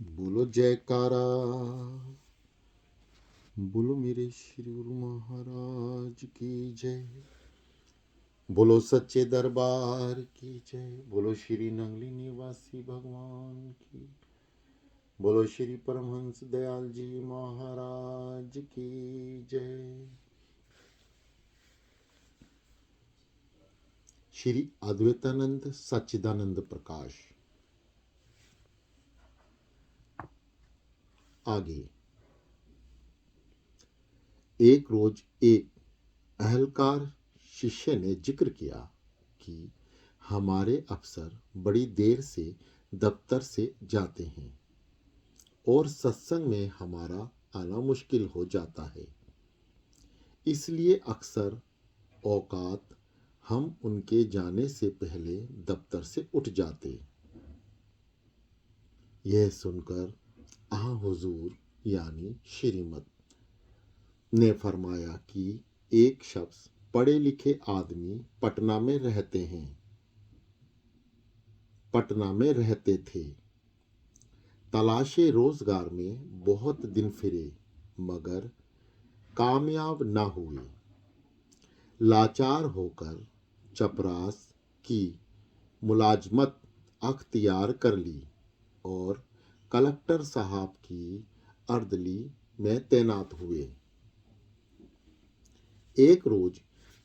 बोलो जयकारा। बोलो मेरे श्री गुरु महाराज की जय। बोलो सच्चे दरबार की जय। बोलो श्री नंगली निवासी भगवान की। बोलो श्री परमहंस दयाल जी महाराज की जय। श्री अद्वैतानंद सच्चिदानंद प्रकाश। आगे एक रोज एक अहलकार शिष्य ने जिक्र किया कि हमारे अफसर बड़ी देर से दफ्तर से जाते हैं और सत्संग में हमारा आना मुश्किल हो जाता है। इसलिए अक्सर औकात हम उनके जाने से पहले दफ्तर से उठ जाते। यह सुनकर हुजूर यानी श्रीमद ने फरमाया कि एक शख्स पढ़े लिखे आदमी पटना में रहते थे। तलाशे रोजगार में बहुत दिन फिरे मगर कामयाब न हुए। लाचार होकर चपरास की मुलाजमत अख्तियार कर ली और कलेक्टर साहब की अर्दली में तैनात हुए। एक रोज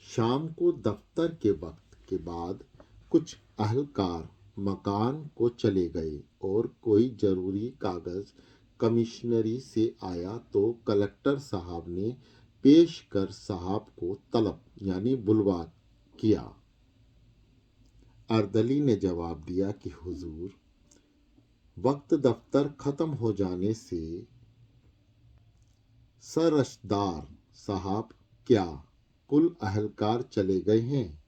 शाम को दफ्तर के वक्त के बाद कुछ अहलकार मकान को चले गए और कोई जरूरी कागज कमिश्नरी से आया तो कलेक्टर साहब ने पेश कर साहब को तलब यानी बुलवा किया। अर्दली ने जवाब दिया कि हुजूर, वक्त दफ्तर खत्म हो जाने से सरशदार साहब क्या कुल अहलकार चले गए हैं।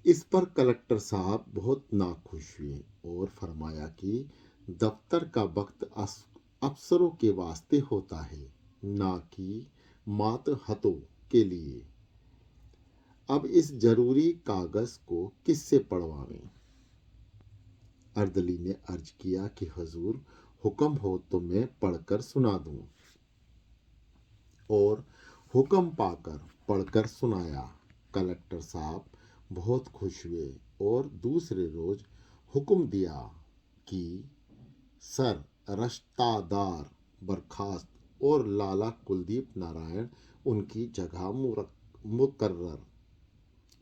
इस पर कलेक्टर साहब बहुत नाखुश हुए और फरमाया कि दफ्तर का वक्त अफसरों के वास्ते होता है, ना कि मातहतों के लिए। अब इस जरूरी कागज को किससे पढ़वावें। अर्दली ने अर्ज किया कि हुजूर, हुक्म हो तो मैं पढ़कर सुना दूं। और हुक्म पाकर पढ़कर सुनाया। कलेक्टर साहब बहुत खुश हुए और दूसरे रोज हुक्म दिया कि सर रश्तादार बर्खास्त और लाला कुलदीप नारायण उनकी जगह मुकर्रर।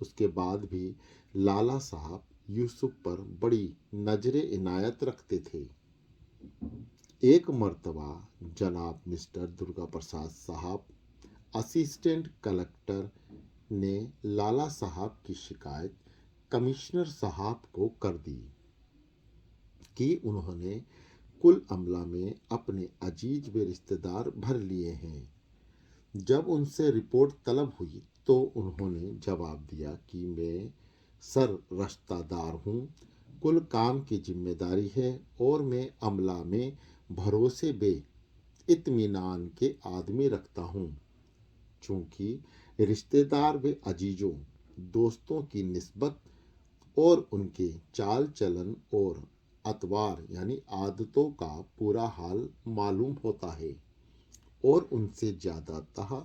उसके बाद भी लाला साहब यूसुफ पर बड़ी नजरे इनायत रखते थे। एक मर्तबा जनाब मिस्टर दुर्गा प्रसाद साहब असिस्टेंट कलेक्टर ने लाला साहब की शिकायत कमिश्नर साहब को कर दी कि उन्होंने कुल अमला में अपने अजीज व रिश्तेदार भर लिए हैं। जब उनसे रिपोर्ट तलब हुई तो उन्होंने जवाब दिया कि मैं सर रश्तादार हूँ, कुल काम की जिम्मेदारी है और मैं अमला में भरोसे बे इत्मीनान के आदमी रखता हूँ। चूंकि रिश्तेदार व अजीजों दोस्तों की निस्बत और उनके चाल चलन और अतवार यानी आदतों का पूरा हाल मालूम होता है और उनसे ज्यादातः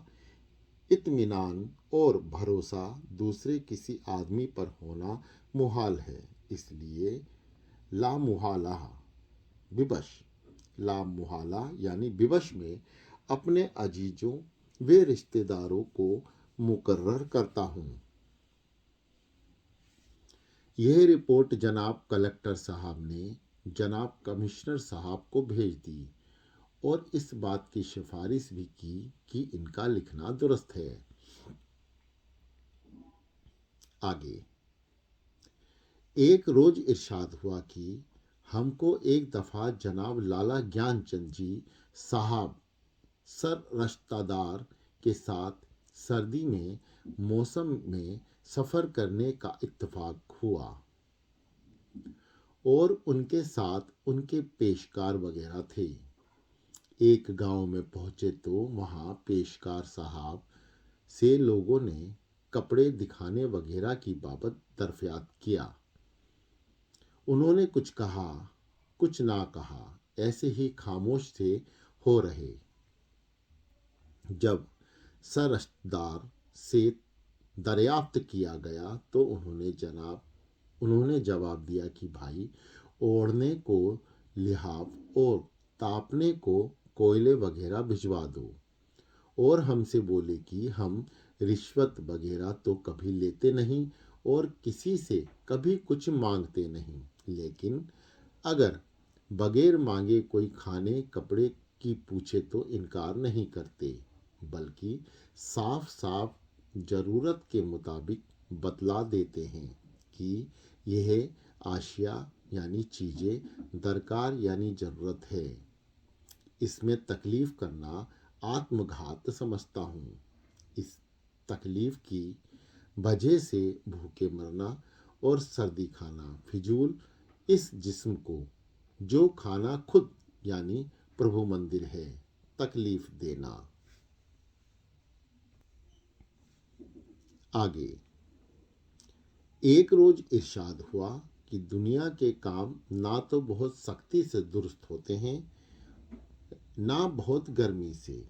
इत्मीनान और भरोसा दूसरे किसी आदमी पर होना मुहाल है। इसलिए ला मुहाला यानी विवश में अपने अजीजों वे रिश्तेदारों को मुकर्रर करता हूँ। यह रिपोर्ट जनाब कलेक्टर साहब ने जनाब कमिश्नर साहब को भेज दी और इस बात की सिफारिश भी की कि इनका लिखना दुरुस्त है। आगे एक रोज इरशाद हुआ कि हमको एक दफा जनाब लाला ज्ञानचंद जी साहब सर रश्तादार के साथ सर्दी में मौसम में सफर करने का इत्तेफाक हुआ और उनके साथ उनके पेशकार वगैरह थे। एक गांव में पहुंचे तो वहां पेशकार साहब से लोगों ने कपड़े दिखाने वगैरह की बाबत दरफियात किया। उन्होंने कुछ कहा कुछ ना कहा, ऐसे ही खामोश थे हो रहे। जब सरदार से दरियाफ्त किया गया तो उन्होंने जवाब दिया कि भाई, ओढ़ने को लिहाफ और तापने को कोयले वगैरह भिजवा दो। और हमसे बोले कि हम रिश्वत वगैरह तो कभी लेते नहीं और किसी से कभी कुछ मांगते नहीं, लेकिन अगर बगैर मांगे कोई खाने कपड़े की पूछे तो इनकार नहीं करते, बल्कि साफ साफ ज़रूरत के मुताबिक बतला देते हैं कि यह आशिया यानी चीज़ें दरकार यानी ज़रूरत है। इसमें तकलीफ़ करना आत्मघात समझता हूँ। इस तकलीफ़ की वजह से भूखे मरना और सर्दी खाना फिजूल इस जिस्म को, जो खाना खुद यानी प्रभु मंदिर है, तकलीफ देना। आगे एक रोज इरशाद हुआ कि दुनिया के काम ना तो बहुत सख्ती से दुरुस्त होते हैं, ना बहुत गर्मी से।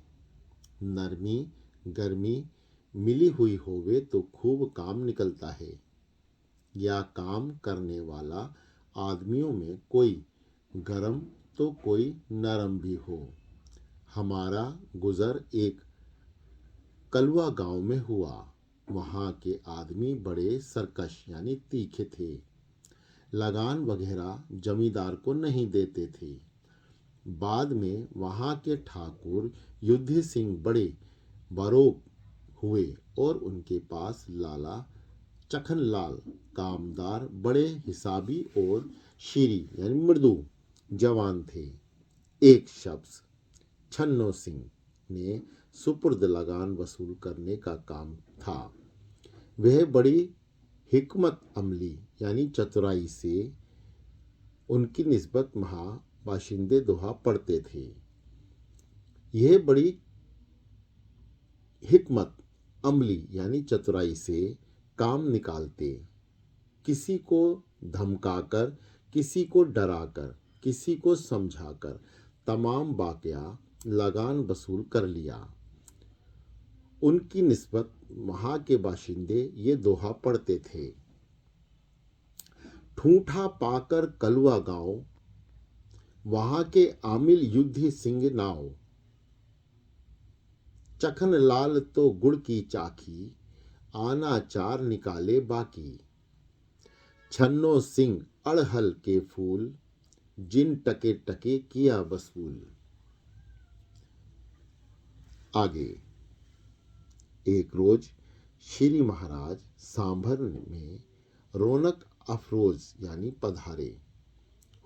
नरमी गर्मी मिली हुई होवे तो खूब काम निकलता है, या काम करने वाला आदमियों में कोई गरम तो कोई नरम भी हो। हमारा गुजर एक कलवा गांव में हुआ। वहाँ के आदमी बड़े सरकश यानी तीखे थे। लगान वगैरह जमींदार को नहीं देते थे। बाद में वहाँ के ठाकुर युद्धि सिंह बड़े बरोब हुए और उनके पास लाला चखनलाल कामदार बड़े हिसाबी और शीरी यानी मृदु जवान थे। एक शख्स छन्नो सिंह ने सुपुर्द लगान वसूल करने का काम था। वह बड़ी हिकमत अमली यानी चतुराई से उनकी निस्बत महा बाशिंदे दोहा पढ़ते थे। यह बड़ी हिकमत अमली यानी चतुराई से काम निकालते, किसी को धमकाकर, किसी को डराकर, किसी को समझाकर तमाम बाकिया लगान वसूल कर लिया। उनकी निस्बत वहाँ के बाशिंदे ये दोहा पढ़ते थे। ठूठा पाकर कलवा गांव, वहाँ के आमिल युद्धि सिंह नाव। चखन लाल तो गुड़ की चाखी, आना चार निकाले बाकी। छन्नो सिंह अड़हल के फूल, जिन टके टके किया वसूल। आगे एक रोज श्री महाराज सांभर में रौनक अफरोज यानी पधारे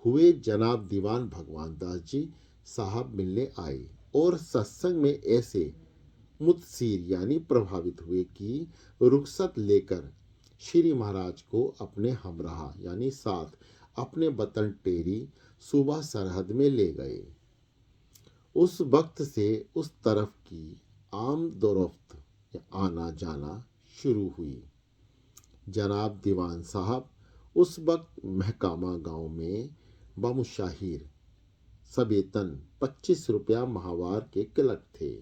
हुए जनाब दीवान भगवान दास जी साहब मिलने आए और सत्संग में ऐसे मुतसीर यानी प्रभावित हुए कि रुखसत लेकर श्री महाराज को अपने हमराह यानी साथ अपने वतन टेरी सूबा सरहद में ले गए। उस वक्त से उस तरफ की आम दोरफ्त आना जाना शुरू हुई। जनाब दीवान साहब उस वक्त महकामा गांव में बमुशाहिर सवेतन 25 रुपया माहवार के क्लर्क थे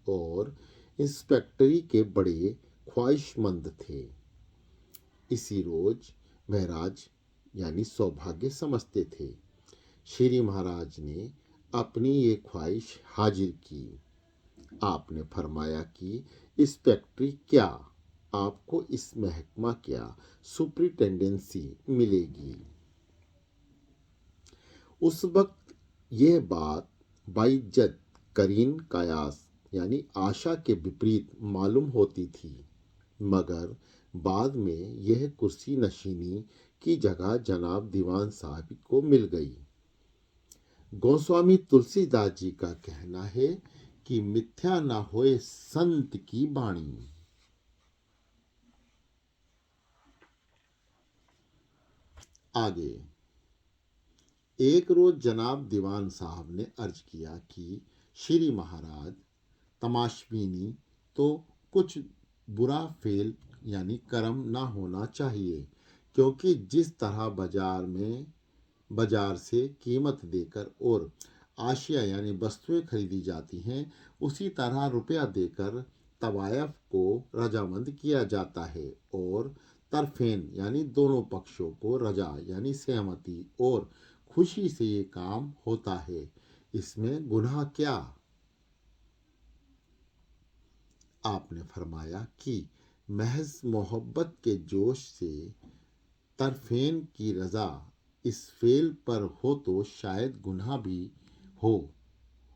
और इंस्पेक्टरी के बड़े ख्वाहिशमंद थे। इसी रोज वह राज यानी सौभाग्य समझते थे। श्री महाराज ने अपनी ये ख्वाहिश हाजिर की। आपने फरमाया कि इंस्पेक्टरी क्या, आपको इस महकमा क्या सुप्रिटेंडेंसी मिलेगी। उस वक्त यह बात बाइज्जत करीन कयास यानी आशा के विपरीत मालूम होती थी, मगर बाद में यह कुर्सी नशीनी की जगह जनाब दीवान साहब को मिल गई। गोस्वामी तुलसीदास जी का कहना है कि मिथ्या न होए संत की वाणी। आगे एक रोज जनाब दीवान साहब ने अर्ज किया कि श्री महाराज तमाशबीनी तो कुछ बुरा फेल यानी कर्म ना होना चाहिए, क्योंकि जिस तरह बाजार में बाजार से कीमत देकर और आशिया यानी वस्तुएं खरीदी जाती हैं, उसी तरह रुपया देकर तवायफ को रजामंद किया जाता है और तरफेन यानी दोनों पक्षों को रजा यानी सहमति और खुशी से ये काम होता है। इसमें गुनाह क्या? आपने फरमाया कि महज मोहब्बत के जोश से तरफेन की रजा इस फेल पर हो तो शायद गुनाह भी हो,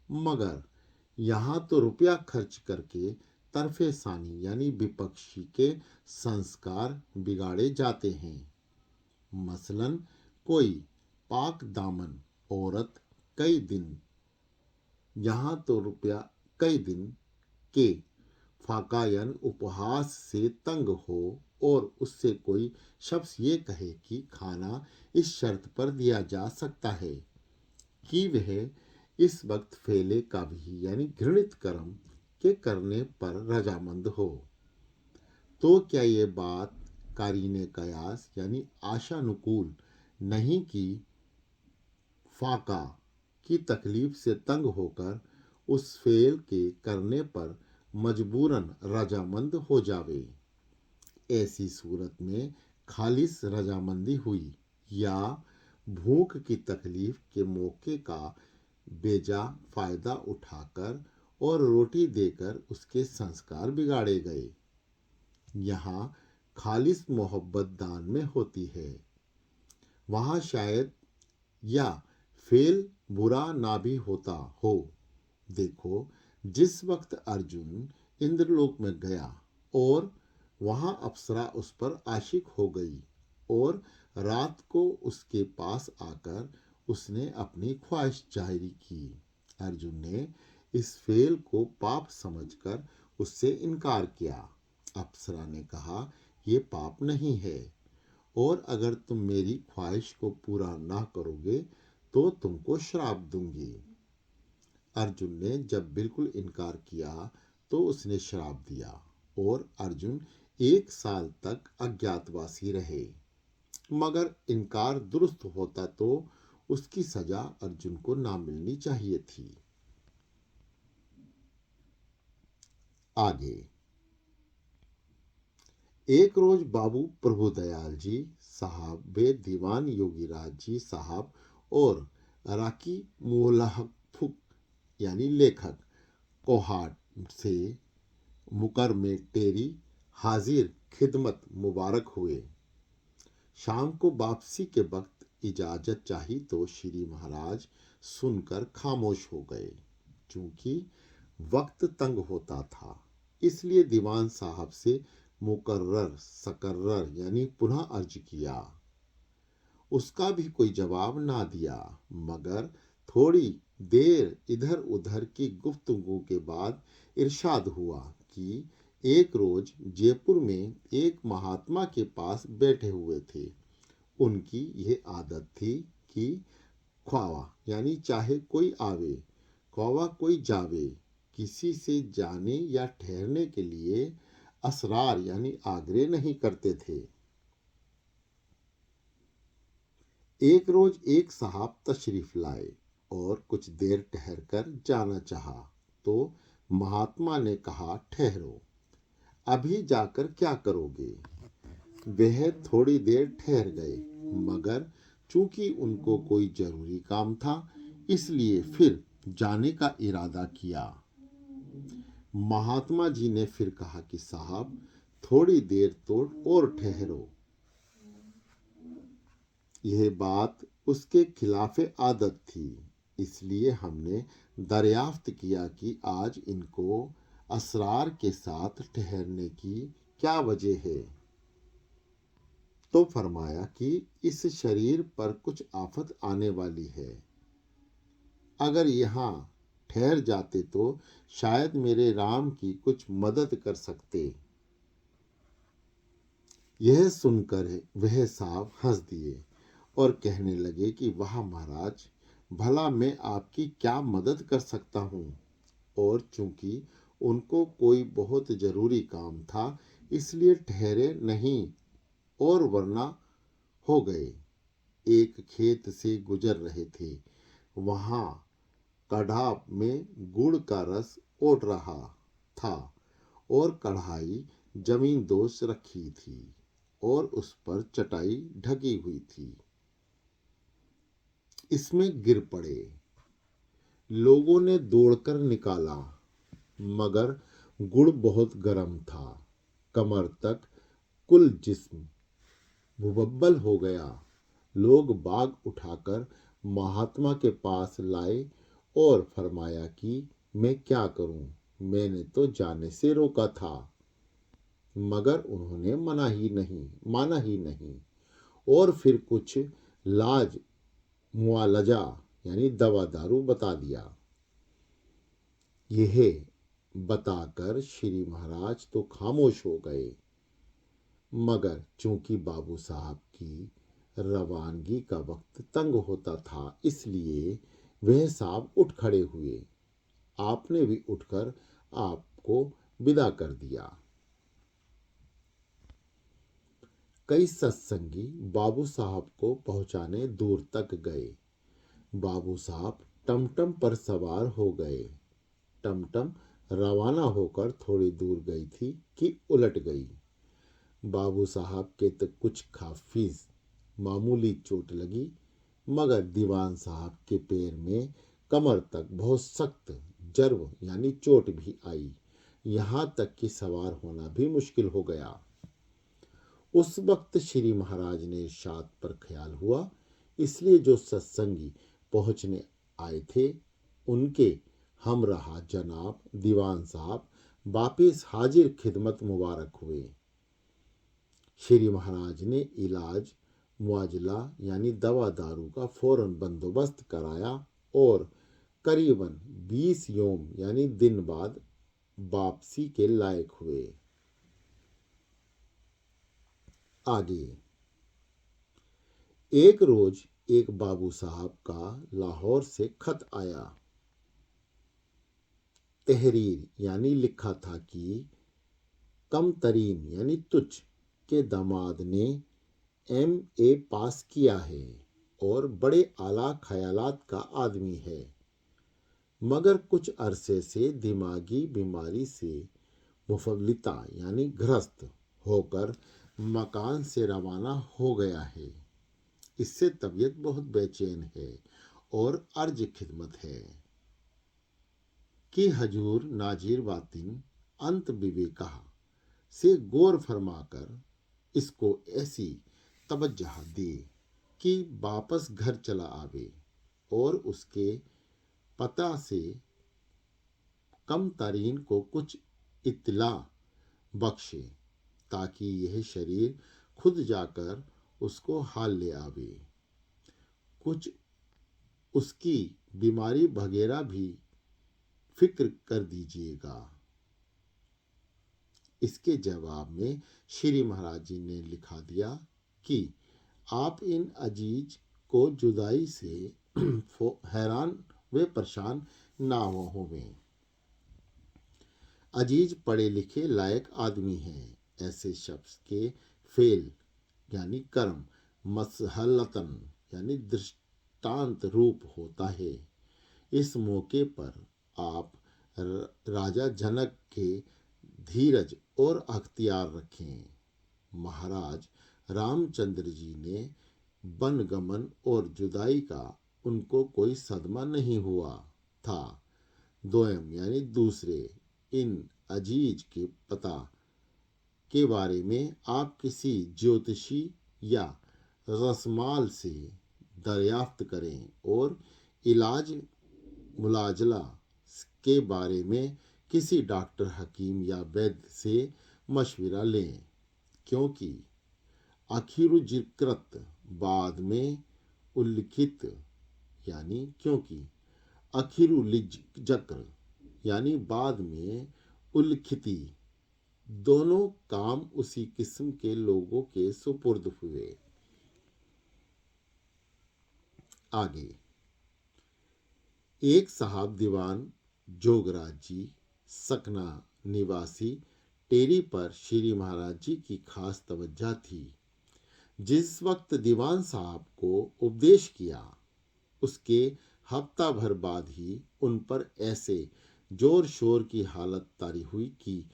मगर यहाँ तो रुपया खर्च करके तरफे सानी यानी विपक्षी के संस्कार बिगाड़े जाते हैं। मसलन कोई पाक दामन औरत कई दिन, यहाँ तो रुपया कई दिन के फाकायन उपहास से तंग हो और उससे कोई शख्स ये कहे कि खाना इस शर्त पर दिया जा सकता है कि वह इस वक्त फेले का भी यानी घृणित कर्म के करने पर रजामंद हो, तो क्या ये बात कारीने कयास यानी आशानुकूल नहीं कि फाका की तकलीफ से तंग होकर उस फेल के करने पर मजबूरन रजामंद हो जावे। ऐसी सूरत में खालिस रजामंदी हुई या भूख की तकलीफ के मौके का बेजा फायदा उठाकर और रोटी देकर उसके संस्कार बिगाड़े गए। यहाँ खालिस मोहब्बत दान में होती है, वहाँ शायद या फेल बुरा ना भी होता हो। देखो, जिस वक्त अर्जुन इंद्रलोक में गया और वहां अप्सरा उस पर आशिक हो गई और रात को उसके पास आकर उसने अपनी ख्वाहिश जाहिर की, अर्जुन ने इस फेल को पाप समझकर उससे इनकार किया। अप्सरा ने कहा, ये पाप नहीं है और अगर तुम मेरी ख्वाहिश को पूरा ना करोगे तो तुमको श्राप दूंगी। अर्जुन ने जब बिल्कुल इनकार किया तो उसने श्राप दिया और अर्जुन 1 साल तक अज्ञातवासी रहे, मगर इनकार दुरुस्त होता तो उसकी सजा अर्जुन को ना मिलनी चाहिए थी। आगे, एक रोज बाबू प्रभुदयाल जी साहब बे दीवान योगीराज जी साहब और राकी मुलहफुक यानी लेखक कोहाट से मुकर में टेरी हाजिर खिदमत मुबारक हुए। शाम को वापसी के वक्त इजाजत चाही तो श्री महाराज सुनकर खामोश हो गए। चूंकि वक्त तंग होता था, इसलिए दीवान साहब से मुकर्रर सकर्रर यानी पुनः अर्ज किया। उसका भी कोई जवाब ना दिया, मगर थोड़ी देर इधर उधर की गुफ्तगू के बाद इरशाद हुआ कि एक रोज जयपुर में एक महात्मा के पास बैठे हुए थे। उनकी यह आदत थी कि ख्वावा यानी चाहे कोई आवे, ख्वावा कोई जावे, किसी से जाने या ठहरने के लिए असरार यानी आग्रह नहीं करते थे। एक रोज एक साहब तशरीफ लाए और कुछ देर ठहर कर जाना चाहा, तो महात्मा ने कहा, ठहरो, अभी जाकर क्या करोगे? वह थोड़ी देर ठहर गए, मगर चूंकि उनको कोई जरूरी काम था, इसलिए फिर जाने का इरादा किया। महात्मा जी ने फिर कहा कि साहब, थोड़ी देर तो और ठहरो। यह बात उसके खिलाफे आदत थी, इसलिए हमने दरियाफ्त किया कि आज इनको असरार के साथ ठहरने की क्या वजह है। तो फरमाया कि इस शरीर पर कुछ आफत आने वाली है, अगर यहाँ ठहर जाते तो शायद मेरे राम की कुछ मदद कर सकते। यह सुनकर वह साहब हंस दिए और कहने लगे कि वाह महाराज, भला मैं आपकी क्या मदद कर सकता हूँ। और चूंकि उनको कोई बहुत जरूरी काम था, इसलिए ठहरे नहीं और वरना हो गए। एक खेत से गुजर रहे थे। वहां कढ़ा में गुड़ का रस ओट रहा था और कढ़ाई जमीन दोष रखी थी और उस पर चटाई ढकी हुई थी। इसमें गिर पड़े। लोगों ने दौड़कर निकाला, मगर गुड़ बहुत गर्म था। कमर तक कुल जिस्म भूबब्बल हो गया। लोग बाग उठाकर महात्मा के पास लाए और फरमाया कि मैं क्या करूं, मैंने तो जाने से रोका था। मगर उन्होंने माना ही नहीं और फिर कुछ लाज मुआलजा यानी दवा दारू बता दिया। यह बताकर श्री महाराज तो खामोश हो गए, मगर चूंकि बाबू साहब की रवानगी का वक्त तंग होता था, इसलिए वह साहब उठ खड़े हुए। आपने भी उठकर आपको विदा कर दिया। कई सत्संगी बाबू साहब को पहुंचाने दूर तक गए। बाबू साहब टमटम पर सवार हो गए। टमटम रवाना होकर थोड़ी दूर गई थी कि उलट गई। बाबू साहब के तो कुछ खाफिज मामूली चोट लगी, मगर दीवान साहब के पैर में कमर तक बहुत सख्त जर्ब यानी चोट भी आई। यहाँ तक कि सवार होना भी मुश्किल हो गया। उस वक्त श्री महाराज ने इरशाद पर ख्याल हुआ, इसलिए जो सत्संगी पहुंचने आए थे उनके हमराह जनाब दीवान साहब वापिस हाजिर खिदमत मुबारक हुए। श्री महाराज ने इलाज मुआवजा यानी दवा दारू का फौरन बंदोबस्त कराया और करीबन 20 योम यानी दिन बाद वापसी के लायक हुए। आगे एक रोज एक बाबू साहब का लाहौर से खत आया। तहरीर यानी लिखा था कि कम तरीन यानी तुच्छ के दामाद ने MA पास किया है और बड़े आला ख्यालात का आदमी है, मगर कुछ अरसे से दिमागी बीमारी से मुफल्लिता यानी ग्रस्त होकर मकान से रवाना हो गया है। इससे तबीयत बहुत बेचैन है और अर्ज खिदमत है कि हजूर नाजिर वातिन अंत विवेका से गौर फरमाकर इसको ऐसी तवज्जह दे कि वापस घर चला आवे और उसके पता से कम तरीन को कुछ इत्तला बख्शे, ताकि यह शरीर खुद जाकर उसको हाल ले आवे। कुछ उसकी बीमारी वगैरह भी फिक्र कर दीजिएगा। इसके जवाब में श्री महाराज जी ने लिखा दिया कि आप इन अजीज को जुदाई से हैरान व परेशान ना होवें। अजीज पढ़े लिखे लायक आदमी हैं। ऐसे शख्स के फेल यानी कर्म मसहलतन यानी दृष्टांत रूप होता है। इस मौके पर आप राजा जनक के धीरज और अख्तियार रखें। महाराज रामचंद्र जी ने बनगमन और जुदाई का उनको कोई सदमा नहीं हुआ था। दोयम यानी दूसरे इन अजीज के पता के बारे में आप किसी ज्योतिषी या रसमाल से दरियाफ्त करें और इलाज मुलाजला के बारे में किसी डॉक्टर हकीम या वैद्य से मशविरा लें, क्योंकि आखिर जिक्रत बाद में उल्लिखित यानी क्योंकि आखिर जक्र यानी बाद में उल्लिखिती दोनों काम उसी किस्म के लोगों के सुपुर्द हुए। आगे एक साहब दीवान जोगराज जी सकना निवासी टेरी पर श्री महाराज जी की खास तवज्जो थी। जिस वक्त दीवान साहब को उपदेश किया, उसके हफ्ता भर बाद ही उन पर ऐसे जोर शोर की हालत तारी हुई कि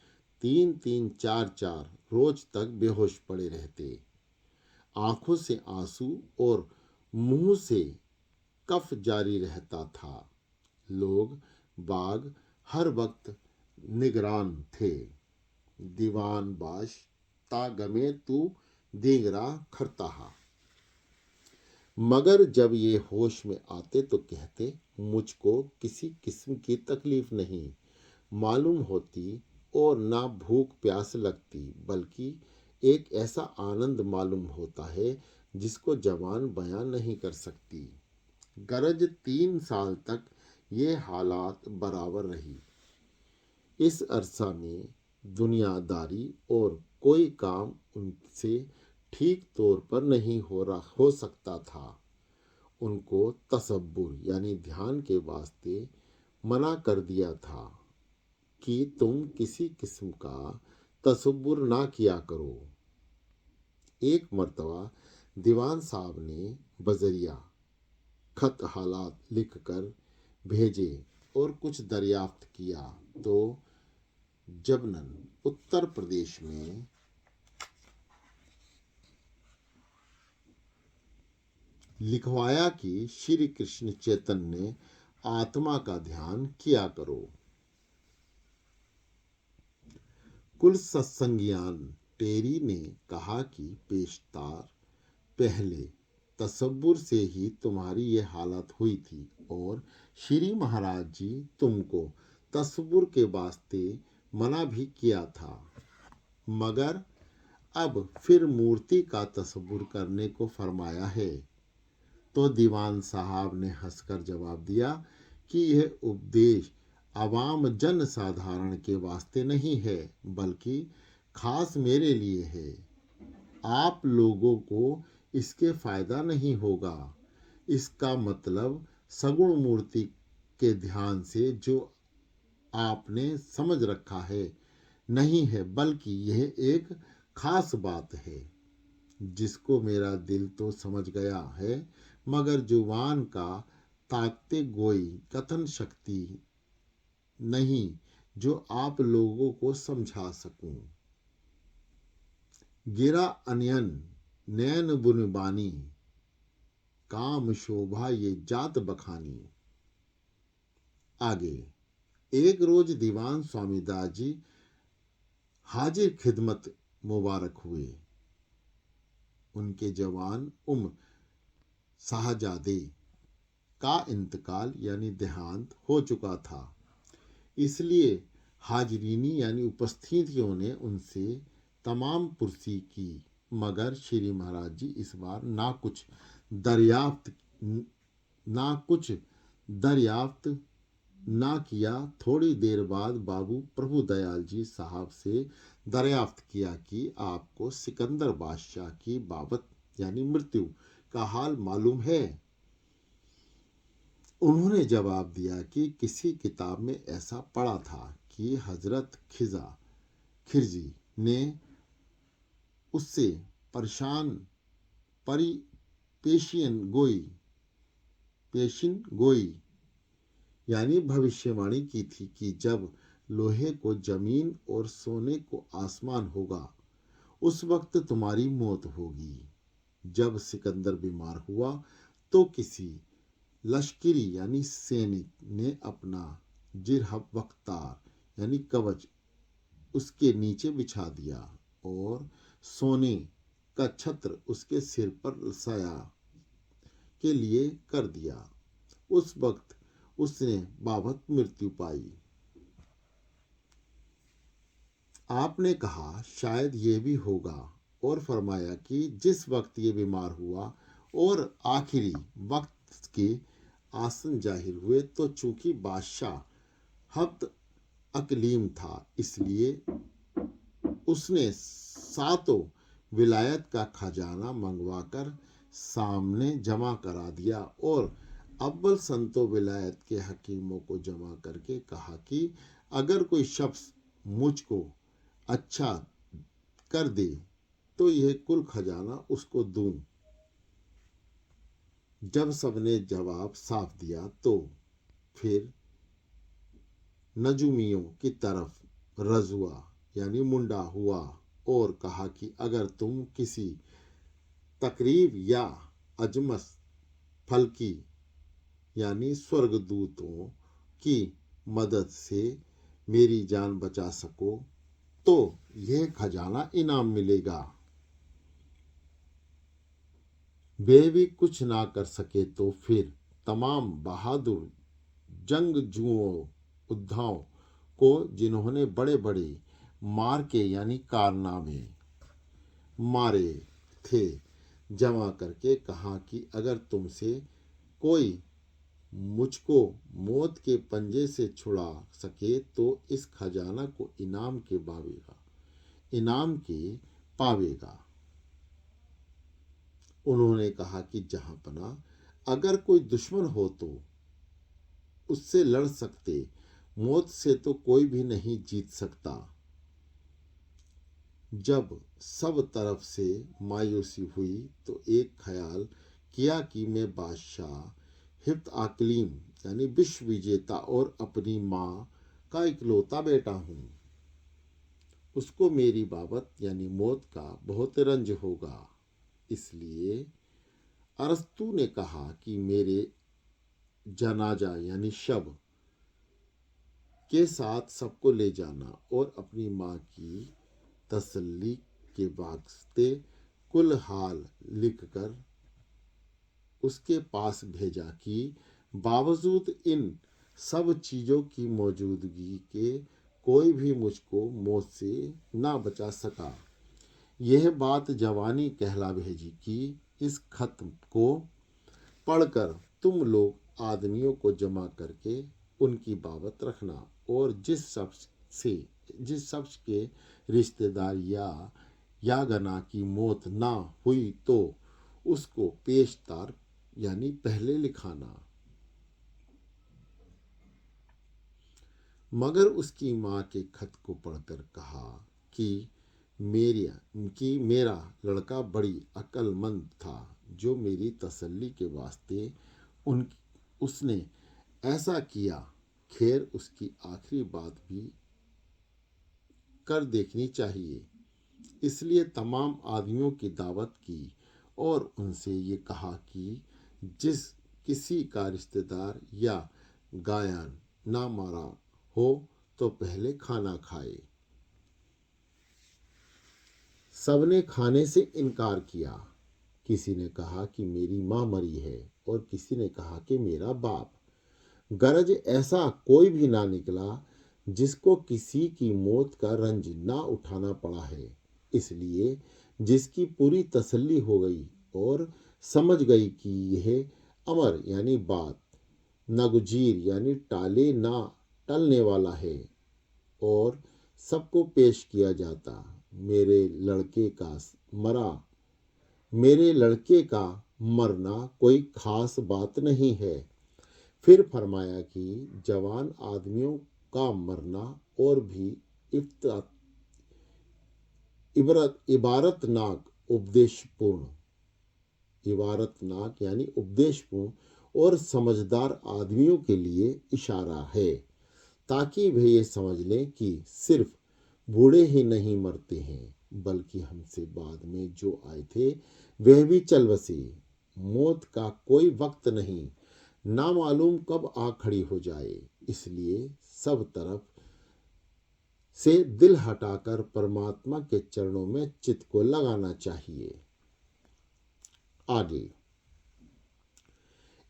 3-3, 4-4 रोज तक बेहोश पड़े रहते। आंखों से आंसू और मुंह से कफ जारी रहता था। लोग बाग हर वक्त निगरान थे। दीवान बाश ता गमे तू दीगरा खरताहा। मगर जब ये होश में आते तो कहते, मुझको किसी किस्म की तकलीफ नहीं मालूम होती और ना भूख प्यास लगती, बल्कि एक ऐसा आनंद मालूम होता है जिसको जबान बयां नहीं कर सकती। गरज 3 साल तक ये हालात बराबर रही। इस अरसा में दुनियादारी और कोई काम उनसे ठीक तौर पर नहीं हो सकता था। उनको तसब्बुर यानी ध्यान के वास्ते मना कर दिया था कि तुम किसी किस्म का तसब्बुर ना किया करो। एक मर्तबा दीवान साहब ने बजरिया खत हालात लिखकर भेजे और कुछ दरियाफ्त किया तो जबनन उत्तर प्रदेश में लिखवाया कि श्री कृष्ण चैतन्य आत्मा का ध्यान किया करो। कुल सत्संगियान टेरी ने कहा कि पेशतार पहले तसब्बुर से ही तुम्हारी ये हालत हुई थी और श्री महाराज जी तुमको तसब्बुर के वास्ते मना भी किया था, मगर अब फिर मूर्ति का तसब्बुर करने को फरमाया है। तो दीवान साहब ने हंसकर जवाब दिया कि यह उपदेश आवाम जन साधारण के वास्ते नहीं है, बल्कि खास मेरे लिए है। आप लोगों को इसके फायदा नहीं होगा। इसका मतलब सगुण मूर्ति के ध्यान से जो आपने समझ रखा है नहीं है, बल्कि यह एक खास बात है जिसको मेरा दिल तो समझ गया है, मगर जुबान का ताकते गोई कथन शक्ति नहीं जो आप लोगों को समझा सकूं। गिरा अनयन नैन बुनबानी, काम शोभा ये जात बखानी। आगे एक रोज दीवान स्वामीदास जी हाजिर खिदमत मुबारक हुए। उनके जवान साहजादे का इंतकाल यानी देहांत हो चुका था, इसलिए हाजरीनी यानी उपस्थितियों ने उनसे तमाम पुरसी की, मगर श्री महाराज जी इस बार दरियाफ्त ना किया। थोड़ी देर बाद बाबू प्रभु दयाल जी साहब से दरियाफ्त किया कि आपको सिकंदर बादशाह की बाबत यानी मृत्यु का हाल मालूम है। उन्होंने जवाब दिया कि किसी किताब में ऐसा पढ़ा था कि हजरत खिरजी ने उससे परेशान पेशिन गोई यानी भविष्यवाणी की थी कि जब लोहे को जमीन और सोने को आसमान होगा, उस वक्त तुम्हारी मौत होगी। जब सिकंदर बीमार हुआ तो किसी लश्करी यानी सैनिक ने अपना जिरहब वख्तार यानी कवच उसके नीचे बिछा दिया और सोने का छत्र उसके सिर पर साया के लिए कर दिया। उस वक्त उसने बाबत मृत्यु पाई। आपने कहा शायद ये भी होगा और फरमाया कि जिस वक्त ये बीमार हुआ और आखिरी वक्त के आसन जाहिर हुए तो चूंकि बादशाह हफ्त अकलीम था, इसलिए उसने सातों विलायत का खजाना मंगवाकर सामने जमा करा दिया और अव्वल संतो विलायत के हकीमों को जमा करके कहा कि अगर कोई शख्स मुझको अच्छा कर दे तो यह कुल खजाना उसको दूं। जब सबने जवाब साफ दिया तो फिर नजुमियों की तरफ रजुआ यानी मुंडा हुआ और कहा कि अगर तुम किसी तकरीब या अजमस फलकी यानी स्वर्गदूतों की मदद से मेरी जान बचा सको तो यह खजाना इनाम मिलेगा। वे भी कुछ ना कर सके तो फिर तमाम बहादुर जंगजुओं योद्धाओं को जिन्होंने बड़े बड़े मार के यानी कारनामे मारे थे जमा करके कहा कि अगर तुमसे कोई मुझको मौत के पंजे से छुड़ा सके तो इस खजाना को इनाम के पावेगा। उन्होंने कहा कि जहां पना अगर कोई दुश्मन हो तो उससे लड़ सकते, मौत से तो कोई भी नहीं जीत सकता। जब सब तरफ से मायूसी हुई तो एक ख्याल किया कि मैं बादशाह हिब्त आकलीम यानी विश्व विजेता और अपनी माँ का इकलौता बेटा हूँ, उसको मेरी बाबत यानी मौत का बहुत रंज होगा। इसलिए अरस्तु ने कहा कि मेरे जनाजा यानी शव के साथ सबको ले जाना और अपनी माँ की तसल्ली के वास्ते कुल हाल लिखकर उसके पास भेजा कि बावजूद इन सब चीज़ों की मौजूदगी के कोई भी मुझको मौत से ना बचा सका। यह बात जवानी कहला भेजी कि इस खत को पढ़कर तुम लोग आदमियों को जमा करके उनकी बाबत रखना और जिस शख्स के रिश्तेदार या गना की मौत ना हुई तो उसको पेशदार यानी पहले लिखाना। मगर उसकी माँ के खत को पढ़कर कहा कि मेरा लड़का बड़ी अक्लमंद था जो मेरी तसल्ली के वास्ते उसने ऐसा किया। खैर उसकी आखिरी बात भी कर देखनी चाहिए। इसलिए तमाम आदमियों की दावत की और उनसे ये कहा कि जिस किसी का रिश्तेदार या गायन ना मारा हो तो पहले खाना खाए। सबने खाने से इनकार किया। किसी ने कहा कि मेरी माँ मरी है और किसी ने कहा कि मेरा बाप। गरज ऐसा कोई भी ना निकला जिसको किसी की मौत का रंज ना उठाना पड़ा है। इसलिए जिसकी पूरी तसल्ली हो गई और समझ गई कि यह अमर यानी बात नागुजीर यानी टाले ना टलने वाला है और सबको पेश किया जाता, मेरे लड़के का मरना कोई खास बात नहीं है। फिर फरमाया कि जवान आदमियों का मरना और भी इबारतनाक यानी उपदेशपूर्ण और समझदार आदमियों के लिए इशारा है ताकि वे ये समझ लें कि सिर्फ बूढ़े ही नहीं मरते हैं बल्कि हमसे बाद में जो आए थे वह भी चल बसे। मौत का कोई वक्त नहीं, ना मालूम कब आ खड़ी हो जाए। इसलिए सब तरफ से दिल हटाकर परमात्मा के चरणों में चित्त को लगाना चाहिए। आगे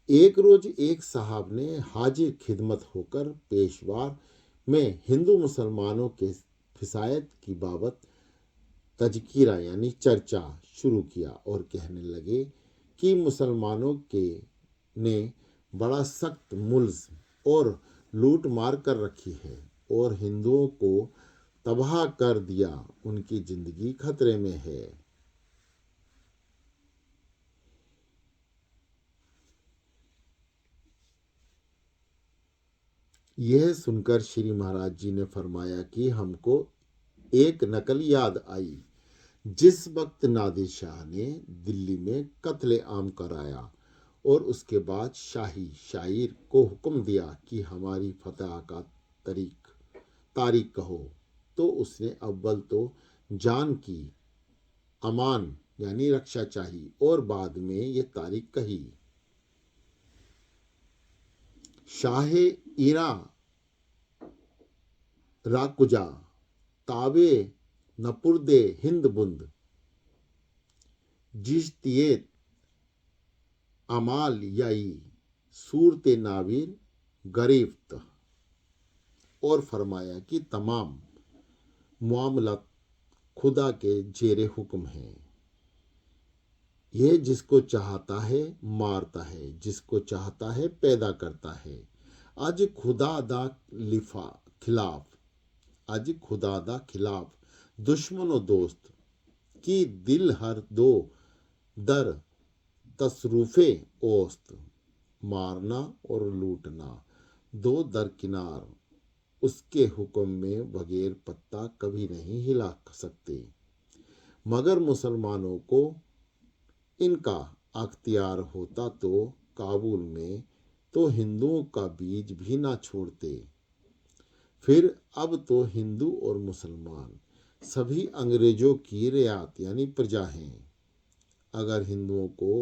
एक रोज एक साहब ने हाजिर खिदमत होकर पेशवार में हिंदू मुसलमानों के फिसायत की बाबत तजकीरा यानी चर्चा शुरू किया और कहने लगे कि मुसलमानों के ने बड़ा सख्त मुल्ज़ और लूट मार कर रखी है और हिंदुओं को तबाह कर दिया, उनकी जिंदगी खतरे में है। यह सुनकर श्री महाराज जी ने फरमाया कि हमको एक नकल याद आई जिस वक्त नादिर शाह ने दिल्ली में कत्ले आम कराया और उसके बाद शाही शायर को हुक्म दिया कि हमारी फतह का तारीख कहो, तो उसने अव्वल तो जान की अमान यानी रक्षा चाहिए और बाद में ये तारीख कही। शाह ईरा राकुजा तावे नपुर्दे हिंद बुंद जिश्तियत अमाल याई सूरत नाविर गरीफ्त, और फरमाया कि तमाम मामलात खुदा के जेरे हुक्म हैं। यह जिसको चाहता है मारता है, जिसको चाहता है पैदा करता है। अज खुदा दा खिलाफ अज खुदा दा खिलाफ दुश्मन और दोस्त की दिल हर दो दर तसरुफे औस्त, मारना और लूटना दो दरकिनार उसके हुक्म में बगैर पत्ता कभी नहीं हिला सकते। मगर मुसलमानों को इनका अख्तियार होता तो काबुल में तो हिंदुओं का बीज भी ना छोड़ते। फिर अब तो हिंदू और मुसलमान सभी अंग्रेजों की रियात यानी प्रजा हैं। अगर हिंदुओं को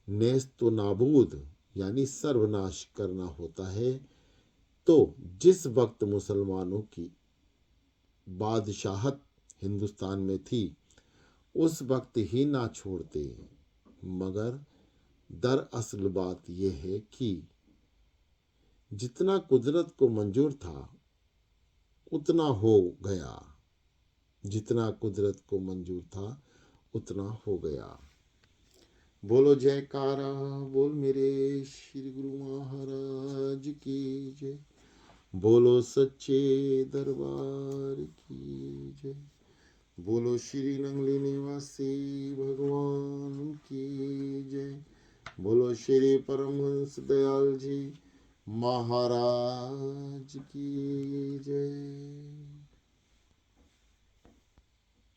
नेस्तो नाबूद यानी सर्वनाश करना होता है तो जिस वक्त मुसलमानों की बादशाहत हिंदुस्तान में थी उस वक्त ही ना छोड़ते। मगर दरअसल बात यह है कि जितना कुदरत को मंजूर था उतना हो गया, जितना कुदरत को मंजूर था उतना हो गया। बोलो जयकारा बोल मेरे श्री गुरु महाराज की जय। बोलो सच्चे दरबार की जय। बोलो श्री नंगली निवासी भगवान की जय। बोलो श्री परमहंस दयाल जी महाराज की जय।